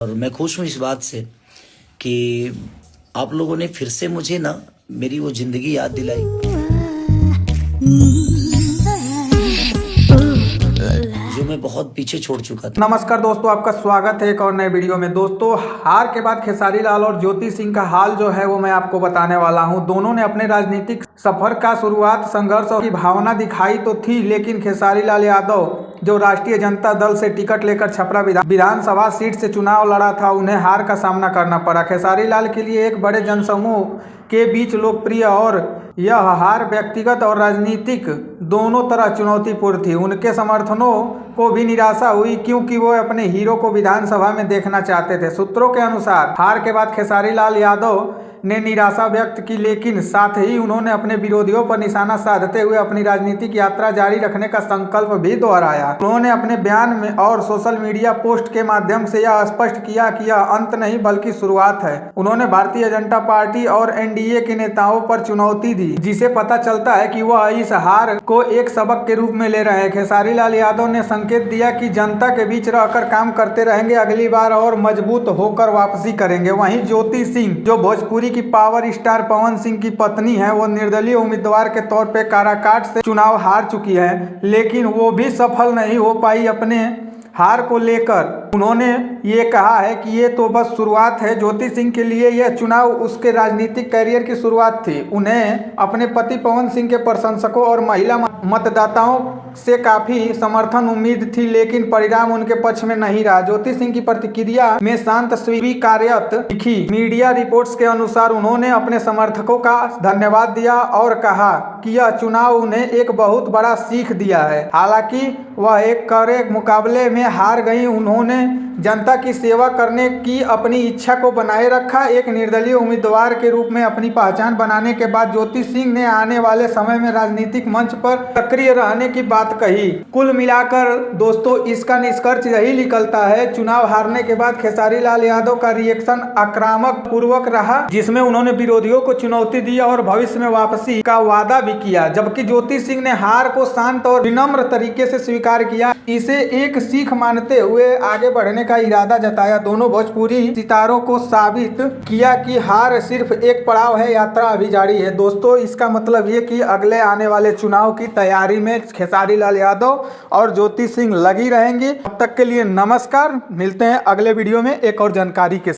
और मैं खुश हूँ इस बात से कि आप लोगों ने फिर से मुझे ना मेरी वो जिंदगी याद दिलाई जो मैं बहुत पीछे छोड़ चुका था। नमस्कार दोस्तों, आपका स्वागत है एक और नए वीडियो में। दोस्तों, हार के बाद खेसारी लाल और ज्योति सिंह का हाल जो है वो मैं आपको बताने वाला हूं। दोनों ने अपने राजनीतिक सफर का शुरुआत संघर्ष की भावना दिखाई तो थी, लेकिन खेसारी लाल यादव जो राष्ट्रीय जनता दल से टिकट लेकर छपरा विधानसभा सीट से चुनाव लड़ा था, उन्हें हार का सामना करना पड़ा। खेसारी लाल के लिए एक बड़े जनसमूह के बीच लोकप्रिय और यह हार व्यक्तिगत और राजनीतिक दोनों तरह चुनौतीपूर्ण थी। उनके समर्थनों को भी निराशा हुई क्योंकि वो अपने हीरो को विधानसभा में देखना चाहते थे। सूत्रों के अनुसार हार के बाद खेसारी लाल यादव ने निराशा व्यक्त की, लेकिन साथ ही उन्होंने अपने विरोधियों पर निशाना साधते हुए अपनी राजनीतिक यात्रा जारी रखने का संकल्प भी दोहराया। उन्होंने अपने बयान में और सोशल मीडिया पोस्ट के माध्यम से यह स्पष्ट किया कि यह अंत नहीं बल्कि शुरुआत है। उन्होंने भारतीय जनता पार्टी और एनडीए के नेताओं पर चुनौती दी, जिसे पता चलता है कि वह इस हार को एक सबक के रूप में ले रहे हैं। खेसारी लाल यादव ने संकेत दिया कि जनता के बीच रहकर काम करते रहेंगे, अगली बार और मजबूत होकर वापसी करेंगे। वहीं ज्योति सिंह जो भोजपुरी की पावर स्टार पवन सिंह की पत्नी है, वो निर्दलीय उम्मीदवार के तौर पे काराकाट से चुनाव हार चुकी है, लेकिन वो भी सफल नहीं हो पाई। अपने हार को लेकर उन्होंने ये कहा है कि ये तो बस शुरुआत है। ज्योति सिंह के लिए यह चुनाव उसके राजनीतिक करियर की शुरुआत थी। उन्हें अपने पति पवन सिंह के प्रशंसकों और महिला मतदाताओं से काफी समर्थन उम्मीद थी, लेकिन परिणाम उनके पक्ष में नहीं रहा। ज्योति सिंह की प्रतिक्रिया में शांत स्वीकार्यत दिखी। मीडिया रिपोर्ट्स के अनुसार उन्होंने अपने समर्थकों का धन्यवाद दिया और कहा कि यह चुनाव उन्हें एक बहुत बड़ा सीख दिया है। हालांकि वह एक कड़े मुकाबले में हार गई, उन्होंने जनता की सेवा करने की अपनी इच्छा को बनाए रखा। एक निर्दलीय उम्मीदवार के रूप में अपनी पहचान बनाने के बाद ज्योति सिंह ने आने वाले समय में राजनीतिक मंच पर सक्रिय रहने की बात कही। कुल मिलाकर दोस्तों, इसका निष्कर्ष यही निकलता है, चुनाव हारने के बाद खेसारी लाल यादव का रिएक्शन आक्रामक पूर्वक रहा, जिसमें उन्होंने विरोधियों को चुनौती दी और भविष्य में वापसी का वादा भी किया, जबकि ज्योति सिंह ने हार को शांत और विनम्र तरीके से स्वीकार किया। इसे एक सीख मानते हुए आगे बढ़ने का इरादा जताया। दोनों भोजपुरी सितारों को साबित किया कि हार सिर्फ एक पड़ाव है, यात्रा अभी जारी है। दोस्तों, इसका मतलब ये कि अगले आने वाले चुनाव की तैयारी में खेसारी लाल यादव और ज्योति सिंह लगी रहेंगी। अब तक के लिए नमस्कार, मिलते हैं अगले वीडियो में एक और जानकारी के साथ।